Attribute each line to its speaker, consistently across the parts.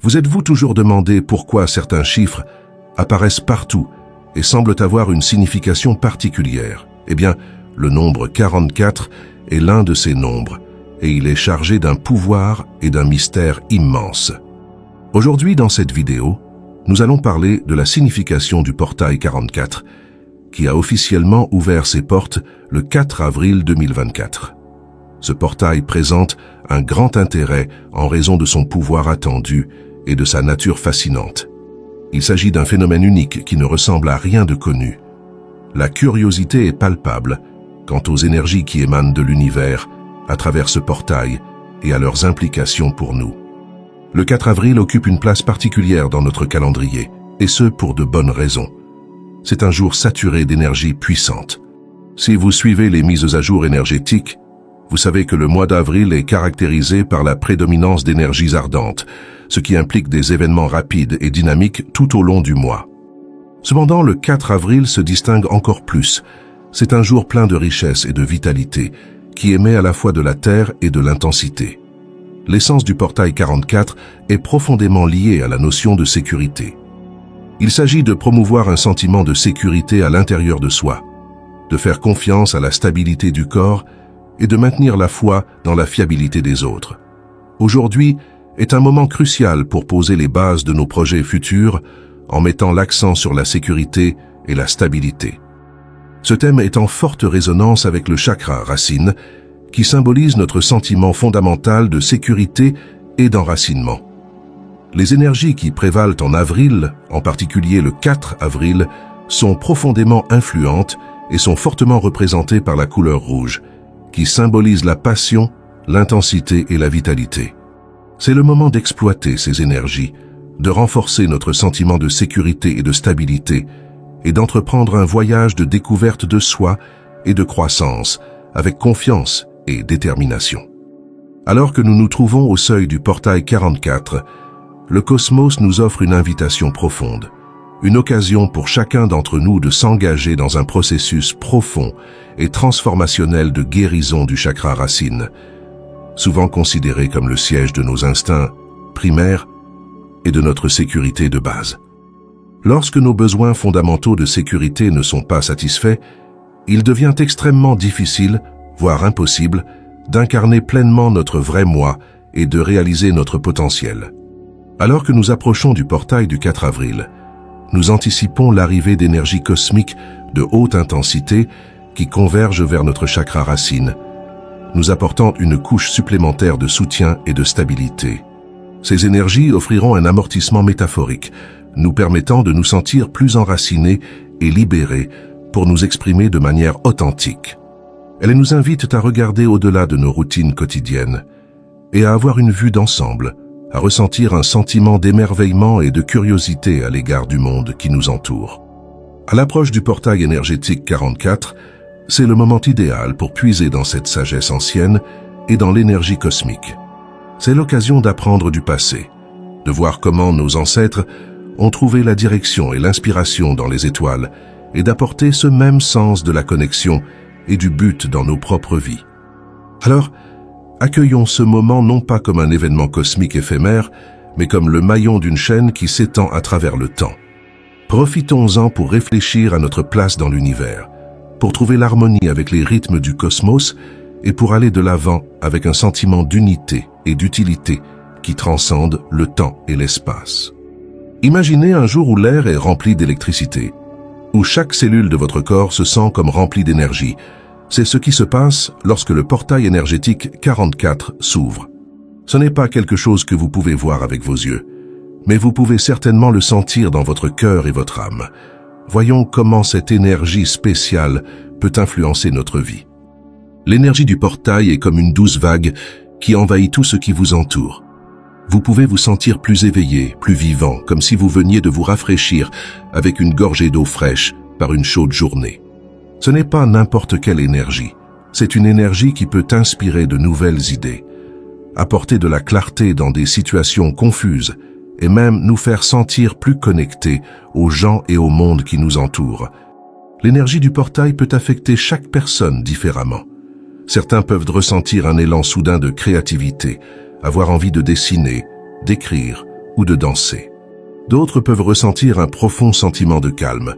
Speaker 1: Vous êtes-vous toujours demandé pourquoi certains chiffres apparaissent partout et semblent avoir une signification particulière? Eh bien, le nombre 44 est l'un de ces nombres, et il est chargé d'un pouvoir et d'un mystère immense. Aujourd'hui, dans cette vidéo, nous allons parler de la signification du portail 44, qui a officiellement ouvert ses portes le 4 avril 2024. Ce portail présente un grand intérêt en raison de son pouvoir attendu et de sa nature fascinante. Il s'agit d'un phénomène unique qui ne ressemble à rien de connu. La curiosité est palpable quant aux énergies qui émanent de l'univers à travers ce portail et à leurs implications pour nous. Le 4 avril occupe une place particulière dans notre calendrier, et ce pour de bonnes raisons. C'est un jour saturé d'énergie puissante. Si vous suivez les mises à jour énergétiques, vous savez que le mois d'avril est caractérisé par la prédominance d'énergies ardentes, ce qui implique des événements rapides et dynamiques tout au long du mois. Cependant, le 4 avril se distingue encore plus. C'est un jour plein de richesse et de vitalité, qui émet à la fois de la terre et de l'intensité. L'essence du portail 44 est profondément liée à la notion de sécurité. Il s'agit de promouvoir un sentiment de sécurité à l'intérieur de soi, de faire confiance à la stabilité du corps et de maintenir la foi dans la fiabilité des autres. Aujourd'hui est un moment crucial pour poser les bases de nos projets futurs en mettant l'accent sur la sécurité et la stabilité. Ce thème est en forte résonance avec le chakra racine, qui symbolise notre sentiment fondamental de sécurité et d'enracinement. Les énergies qui prévalent en avril, en particulier le 4 avril, sont profondément influentes et sont fortement représentées par la couleur rouge, qui symbolise la passion, l'intensité et la vitalité. C'est le moment d'exploiter ces énergies, de renforcer notre sentiment de sécurité et de stabilité, et d'entreprendre un voyage de découverte de soi et de croissance, avec confiance et détermination. Alors que nous nous trouvons au seuil du portail 44, le cosmos nous offre une invitation profonde, une occasion pour chacun d'entre nous de s'engager dans un processus profond et transformationnel de guérison du chakra racine, souvent considéré comme le siège de nos instincts primaires et de notre sécurité de base. Lorsque nos besoins fondamentaux de sécurité ne sont pas satisfaits, il devient extrêmement difficile, voire impossible, d'incarner pleinement notre vrai moi et de réaliser notre potentiel. Alors que nous approchons du portail du 4 avril, nous anticipons l'arrivée d'énergies cosmiques de haute intensité qui convergent vers notre chakra racine, nous apportant une couche supplémentaire de soutien et de stabilité. Ces énergies offriront un amortissement métaphorique, nous permettant de nous sentir plus enracinés et libérés pour nous exprimer de manière authentique. Elles nous invitent à regarder au-delà de nos routines quotidiennes et à avoir une vue d'ensemble, à ressentir un sentiment d'émerveillement et de curiosité à l'égard du monde qui nous entoure. À l'approche du portail énergétique 44, c'est le moment idéal pour puiser dans cette sagesse ancienne et dans l'énergie cosmique. C'est l'occasion d'apprendre du passé, de voir comment nos ancêtres ont trouvé la direction et l'inspiration dans les étoiles et d'apporter ce même sens de la connexion et du but dans nos propres vies. Alors, accueillons ce moment non pas comme un événement cosmique éphémère, mais comme le maillon d'une chaîne qui s'étend à travers le temps. Profitons-en pour réfléchir à notre place dans l'univers, pour trouver l'harmonie avec les rythmes du cosmos et pour aller de l'avant avec un sentiment d'unité et d'utilité qui transcende le temps et l'espace. Imaginez un jour où l'air est rempli d'électricité, où chaque cellule de votre corps se sent comme remplie d'énergie. C'est ce qui se passe lorsque le portail énergétique 44 s'ouvre. Ce n'est pas quelque chose que vous pouvez voir avec vos yeux, mais vous pouvez certainement le sentir dans votre cœur et votre âme. Voyons comment cette énergie spéciale peut influencer notre vie. L'énergie du portail est comme une douce vague qui envahit tout ce qui vous entoure. Vous pouvez vous sentir plus éveillé, plus vivant, comme si vous veniez de vous rafraîchir avec une gorgée d'eau fraîche par une chaude journée. Ce n'est pas n'importe quelle énergie, c'est une énergie qui peut inspirer de nouvelles idées, apporter de la clarté dans des situations confuses et même nous faire sentir plus connectés aux gens et au monde qui nous entourent. L'énergie du portail peut affecter chaque personne différemment. Certains peuvent ressentir un élan soudain de créativité, avoir envie de dessiner, d'écrire ou de danser. D'autres peuvent ressentir un profond sentiment de calme,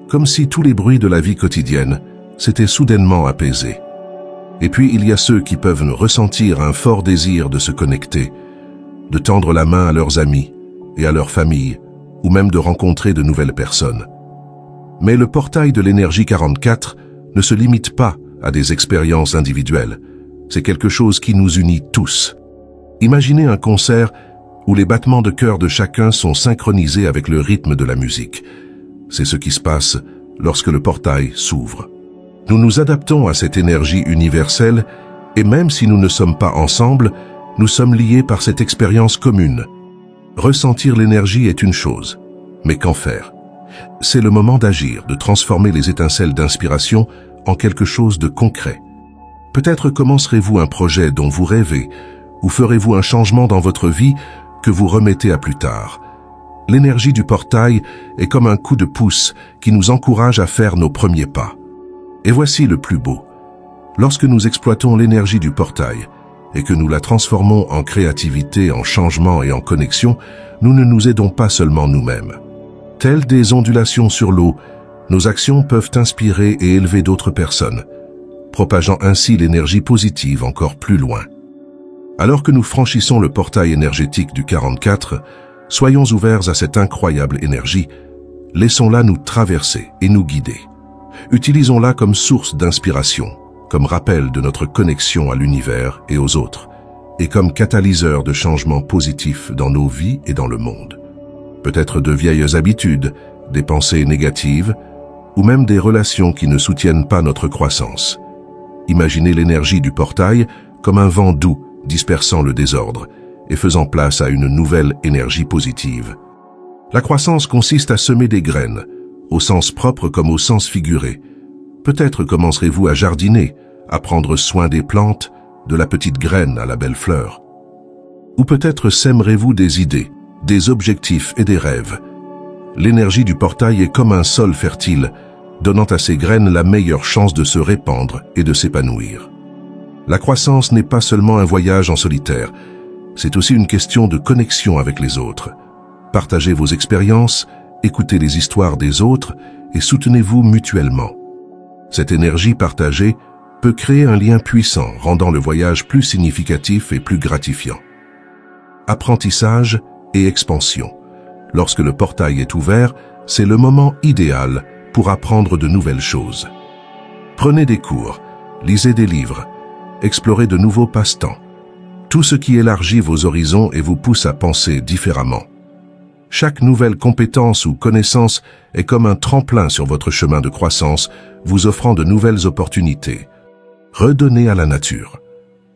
Speaker 1: comme si tous les bruits de la vie quotidienne s'étaient soudainement apaisés. Et puis il y a ceux qui peuvent ressentir un fort désir de se connecter, de tendre la main à leurs amis et à leur famille, ou même de rencontrer de nouvelles personnes. Mais le portail de l'énergie 44 ne se limite pas à des expériences individuelles. C'est quelque chose qui nous unit tous. Imaginez un concert où les battements de cœur de chacun sont synchronisés avec le rythme de la musique. C'est ce qui se passe lorsque le portail s'ouvre. Nous nous adaptons à cette énergie universelle et même si nous ne sommes pas ensemble, nous sommes liés par cette expérience commune. Ressentir l'énergie est une chose, mais qu'en faire? C'est le moment d'agir, de transformer les étincelles d'inspiration en quelque chose de concret. Peut-être commencerez-vous un projet dont vous rêvez, ou ferez-vous un changement dans votre vie que vous remettez à plus tard. L'énergie du portail est comme un coup de pouce qui nous encourage à faire nos premiers pas. Et voici le plus beau. Lorsque nous exploitons l'énergie du portail et que nous la transformons en créativité, en changement et en connexion, nous ne nous aidons pas seulement nous-mêmes. Telles des ondulations sur l'eau, nos actions peuvent inspirer et élever d'autres personnes, propageant ainsi l'énergie positive encore plus loin. Alors que nous franchissons le portail énergétique du 44, soyons ouverts à cette incroyable énergie, laissons-la nous traverser et nous guider. Utilisons-la comme source d'inspiration, comme rappel de notre connexion à l'univers et aux autres, et comme catalyseur de changements positifs dans nos vies et dans le monde. Peut-être de vieilles habitudes, des pensées négatives, ou même des relations qui ne soutiennent pas notre croissance. Imaginez l'énergie du portail comme un vent doux, dispersant le désordre et faisant place à une nouvelle énergie positive. La croissance consiste à semer des graines, au sens propre comme au sens figuré. Peut-être commencerez-vous à jardiner, à prendre soin des plantes, de la petite graine à la belle fleur. Ou peut-être sèmerez-vous des idées, des objectifs et des rêves. L'énergie du portail est comme un sol fertile, donnant à ces graines la meilleure chance de se répandre et de s'épanouir. La croissance n'est pas seulement un voyage en solitaire, c'est aussi une question de connexion avec les autres. Partagez vos expériences, écoutez les histoires des autres et soutenez-vous mutuellement. Cette énergie partagée peut créer un lien puissant, rendant le voyage plus significatif et plus gratifiant. Apprentissage et expansion. Lorsque le portail est ouvert, c'est le moment idéal pour apprendre de nouvelles choses. Prenez des cours, lisez des livres, explorez de nouveaux passe-temps. Tout ce qui élargit vos horizons et vous pousse à penser différemment. Chaque nouvelle compétence ou connaissance est comme un tremplin sur votre chemin de croissance, vous offrant de nouvelles opportunités. Redonnez à la nature.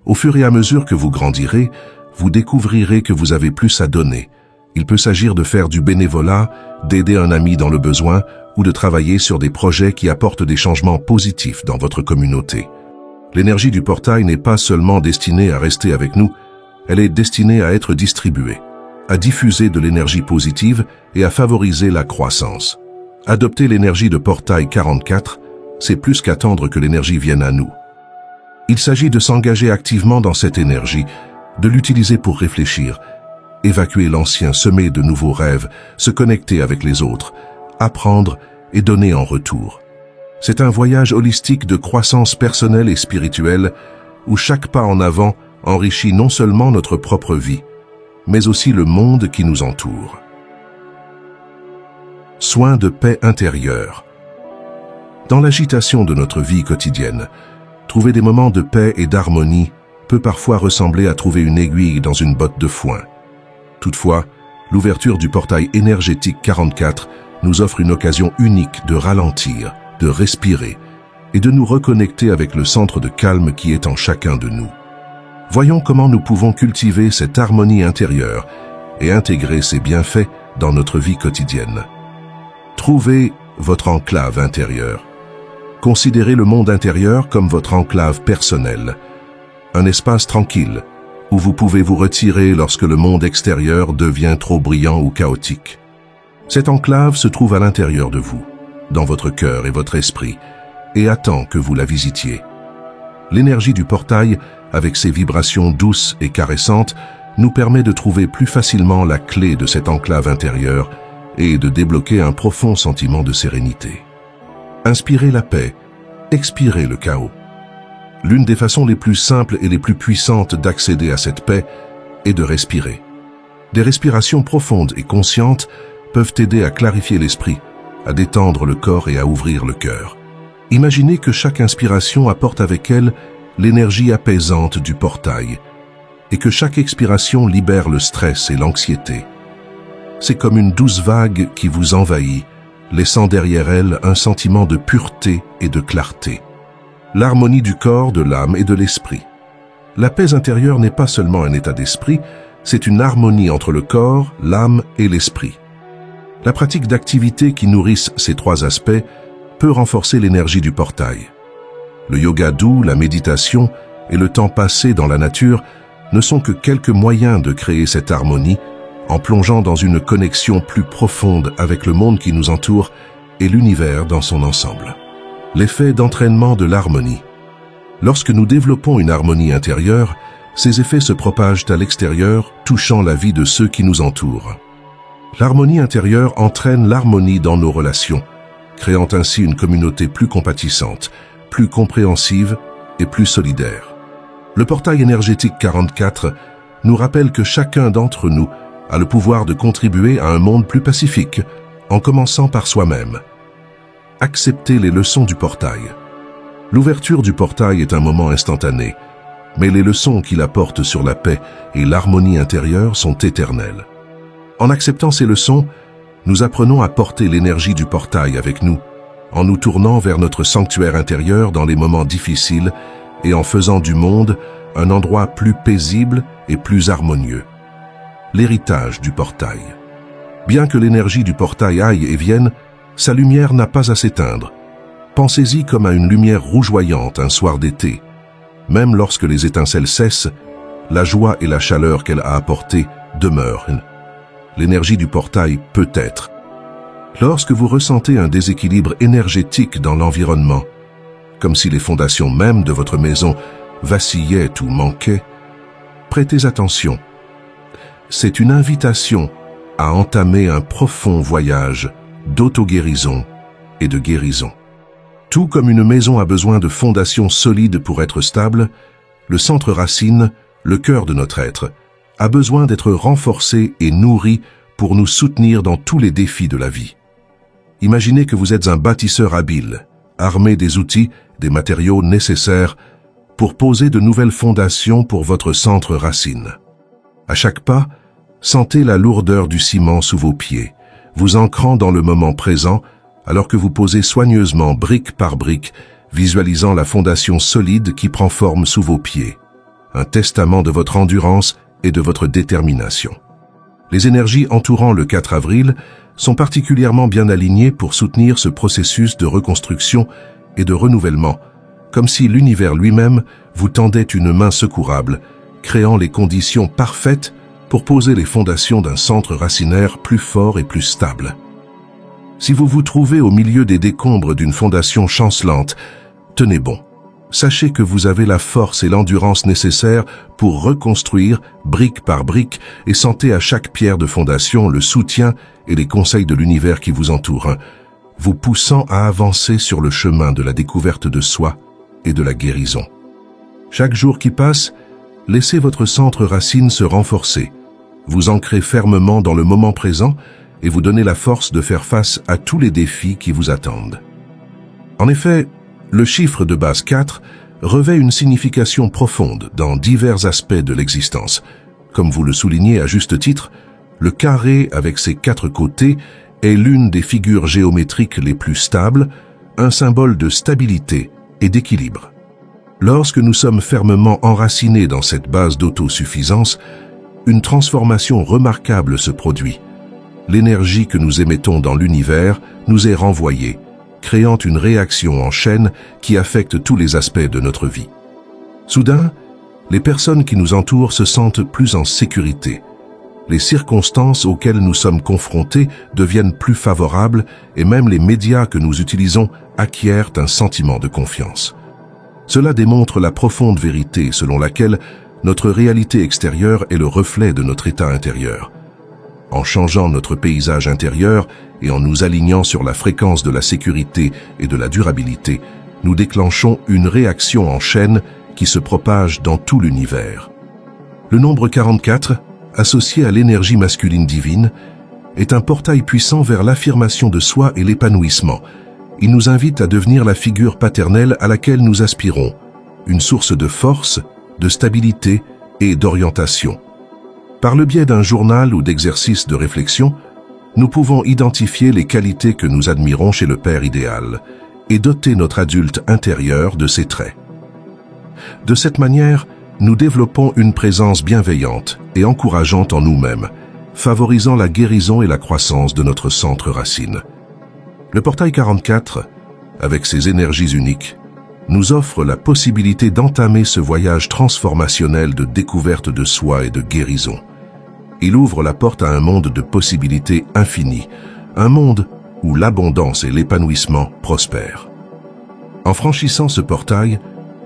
Speaker 1: Au fur et à mesure que vous grandirez, vous découvrirez que vous avez plus à donner. Il peut s'agir de faire du bénévolat, d'aider un ami dans le besoin ou de travailler sur des projets qui apportent des changements positifs dans votre communauté. L'énergie du portail n'est pas seulement destinée à rester avec nous, elle est destinée à être distribuée, à diffuser de l'énergie positive et à favoriser la croissance. Adopter l'énergie de portail 44, c'est plus qu'attendre que l'énergie vienne à nous. Il s'agit de s'engager activement dans cette énergie, de l'utiliser pour réfléchir, évacuer l'ancien, semer de nouveaux rêves, se connecter avec les autres, apprendre et donner en retour. C'est un voyage holistique de croissance personnelle et spirituelle où chaque pas en avant enrichit non seulement notre propre vie, mais aussi le monde qui nous entoure. Soin de paix intérieure. Dans l'agitation de notre vie quotidienne, trouver des moments de paix et d'harmonie peut parfois ressembler à trouver une aiguille dans une botte de foin. Toutefois, l'ouverture du portail énergétique 44 nous offre une occasion unique de ralentir, de respirer et de nous reconnecter avec le centre de calme qui est en chacun de nous. Voyons comment nous pouvons cultiver cette harmonie intérieure et intégrer ses bienfaits dans notre vie quotidienne. Trouvez votre enclave intérieure. Considérez le monde intérieur comme votre enclave personnelle, un espace tranquille où vous pouvez vous retirer lorsque le monde extérieur devient trop brillant ou chaotique. Cette enclave se trouve à l'intérieur de vous, dans votre cœur et votre esprit, et attend que vous la visitiez. L'énergie du portail, avec ses vibrations douces et caressantes, nous permet de trouver plus facilement la clé de cette enclave intérieure et de débloquer un profond sentiment de sérénité. Inspirez la paix, expirez le chaos. L'une des façons les plus simples et les plus puissantes d'accéder à cette paix est de respirer. Des respirations profondes et conscientes peuvent aider à clarifier l'esprit, à détendre le corps et à ouvrir le cœur. Imaginez que chaque inspiration apporte avec elle l'énergie apaisante du portail et que chaque expiration libère le stress et l'anxiété. C'est comme une douce vague qui vous envahit, laissant derrière elle un sentiment de pureté et de clarté. L'harmonie du corps, de l'âme et de l'esprit. La paix intérieure n'est pas seulement un état d'esprit, c'est une harmonie entre le corps, l'âme et l'esprit. La pratique d'activités qui nourrissent ces trois aspects peut renforcer l'énergie du portail. Le yoga doux, la méditation et le temps passé dans la nature ne sont que quelques moyens de créer cette harmonie en plongeant dans une connexion plus profonde avec le monde qui nous entoure et l'univers dans son ensemble. L'effet d'entraînement de l'harmonie. Lorsque nous développons une harmonie intérieure, ces effets se propagent à l'extérieur, touchant la vie de ceux qui nous entourent. L'harmonie intérieure entraîne l'harmonie dans nos relations, créant ainsi une communauté plus compatissante, plus compréhensive et plus solidaire. Le portail énergétique 44 nous rappelle que chacun d'entre nous a le pouvoir de contribuer à un monde plus pacifique, en commençant par soi-même. Acceptez les leçons du portail. L'ouverture du portail est un moment instantané, mais les leçons qu'il apporte sur la paix et l'harmonie intérieure sont éternelles. En acceptant ces leçons, nous apprenons à porter l'énergie du portail avec nous, en nous tournant vers notre sanctuaire intérieur dans les moments difficiles et en faisant du monde un endroit plus paisible et plus harmonieux. L'héritage du portail. Bien que l'énergie du portail aille et vienne, sa lumière n'a pas à s'éteindre. Pensez-y comme à une lumière rougeoyante un soir d'été. Même lorsque les étincelles cessent, la joie et la chaleur qu'elle a apportées demeurent. L'énergie du portail peut être. Lorsque vous ressentez un déséquilibre énergétique dans l'environnement, comme si les fondations mêmes de votre maison vacillaient ou manquaient, prêtez attention. C'est une invitation à entamer un profond voyage d'auto-guérison et de guérison. Tout comme une maison a besoin de fondations solides pour être stable, le centre racine, le cœur de notre être, a besoin d'être renforcé et nourri pour nous soutenir dans tous les défis de la vie. Imaginez que vous êtes un bâtisseur habile, armé des outils, des matériaux nécessaires pour poser de nouvelles fondations pour votre centre racine. À chaque pas, sentez la lourdeur du ciment sous vos pieds, vous ancrant dans le moment présent alors que vous posez soigneusement brique par brique, visualisant la fondation solide qui prend forme sous vos pieds, un testament de votre endurance et de votre détermination. Les énergies entourant le 4 avril sont particulièrement bien alignées pour soutenir ce processus de reconstruction et de renouvellement, comme si l'univers lui-même vous tendait une main secourable, créant les conditions parfaites pour poser les fondations d'un centre racinaire plus fort et plus stable. Si vous vous trouvez au milieu des décombres d'une fondation chancelante, tenez bon. Sachez que vous avez la force et l'endurance nécessaires pour reconstruire brique par brique et sentez à chaque pierre de fondation le soutien et les conseils de l'univers qui vous entoure, vous poussant à avancer sur le chemin de la découverte de soi et de la guérison. Chaque jour qui passe, laissez votre centre racine se renforcer, vous ancrez fermement dans le moment présent et vous donnez la force de faire face à tous les défis qui vous attendent. En effet, le chiffre de base 4 revêt une signification profonde dans divers aspects de l'existence. Comme vous le soulignez à juste titre, le carré avec ses 4 côtés est l'une des figures géométriques les plus stables, un symbole de stabilité et d'équilibre. Lorsque nous sommes fermement enracinés dans cette base d'autosuffisance, une transformation remarquable se produit. L'énergie que nous émettons dans l'univers nous est renvoyée, créant une réaction en chaîne qui affecte tous les aspects de notre vie. Soudain, les personnes qui nous entourent se sentent plus en sécurité. Les circonstances auxquelles nous sommes confrontés deviennent plus favorables et même les médias que nous utilisons acquièrent un sentiment de confiance. Cela démontre la profonde vérité selon laquelle Notre réalité extérieure est le reflet de notre état intérieur. En changeant notre paysage intérieur et en nous alignant sur la fréquence de la sécurité et de la durabilité, nous déclenchons une réaction en chaîne qui se propage dans tout l'univers. Le nombre 44, associé à l'énergie masculine divine, est un portail puissant vers l'affirmation de soi et l'épanouissement. Il nous invite à devenir la figure paternelle à laquelle nous aspirons, une source de force, de stabilité et d'orientation. Par le biais d'un journal ou d'exercices de réflexion, nous pouvons identifier les qualités que nous admirons chez le Père idéal et doter notre adulte intérieur de ses traits. De cette manière, nous développons une présence bienveillante et encourageante en nous-mêmes, favorisant la guérison et la croissance de notre centre racine. Le portail 44, avec ses énergies uniques, nous offre la possibilité d'entamer ce voyage transformationnel de découverte de soi et de guérison. Il ouvre la porte à un monde de possibilités infinies, un monde où l'abondance et l'épanouissement prospèrent. En franchissant ce portail,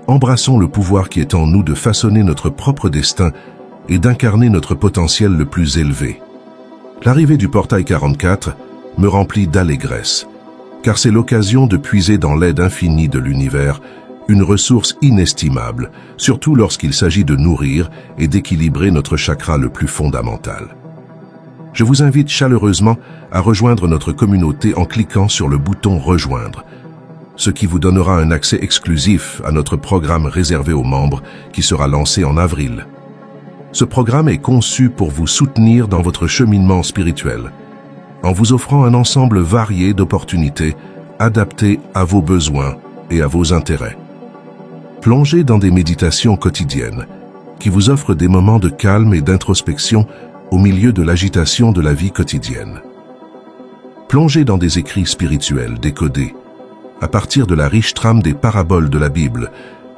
Speaker 1: embrassons le pouvoir qui est en nous de façonner notre propre destin et d'incarner notre potentiel le plus élevé. L'arrivée du portail 44 me remplit d'allégresse, car c'est l'occasion de puiser dans l'aide infinie de l'univers une ressource inestimable, surtout lorsqu'il s'agit de nourrir et d'équilibrer notre chakra le plus fondamental. Je vous invite chaleureusement à rejoindre notre communauté en cliquant sur le bouton « Rejoindre », ce qui vous donnera un accès exclusif à notre programme réservé aux membres qui sera lancé en avril. Ce programme est conçu pour vous soutenir dans votre cheminement spirituel, en vous offrant un ensemble varié d'opportunités adaptées à vos besoins et à vos intérêts. Plongez dans des méditations quotidiennes qui vous offrent des moments de calme et d'introspection au milieu de l'agitation de la vie quotidienne. Plongez dans des écrits spirituels décodés à partir de la riche trame des paraboles de la Bible,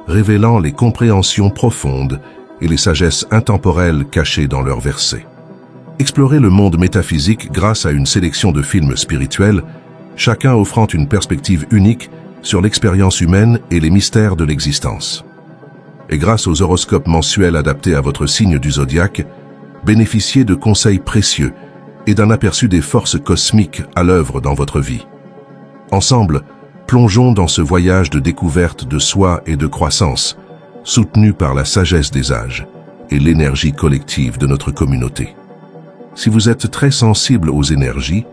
Speaker 1: révélant les compréhensions profondes et les sagesses intemporelles cachées dans leurs versets. Explorez le monde métaphysique grâce à une sélection de films spirituels, chacun offrant une perspective unique sur l'expérience humaine et les mystères de l'existence. Et grâce aux horoscopes mensuels adaptés à votre signe du zodiaque, bénéficiez de conseils précieux et d'un aperçu des forces cosmiques à l'œuvre dans votre vie. Ensemble, plongeons dans ce voyage de découverte de soi et de croissance, soutenu par la sagesse des âges et l'énergie collective de notre communauté. Si vous êtes très sensible aux énergies,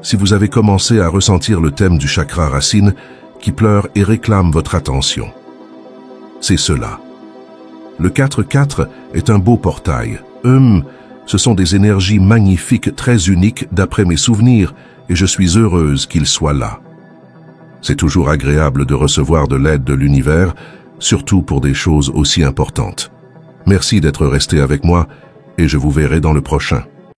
Speaker 1: si vous avez commencé à ressentir le thème du chakra racine qui pleure et réclame votre attention, c'est cela. Le 4-4 est un beau portail. Ce sont des énergies magnifiques, très uniques d'après mes souvenirs, et je suis heureuse qu'ils soient là. C'est toujours agréable de recevoir de l'aide de l'univers, surtout pour des choses aussi importantes. Merci d'être resté avec moi, et je vous verrai dans le prochain.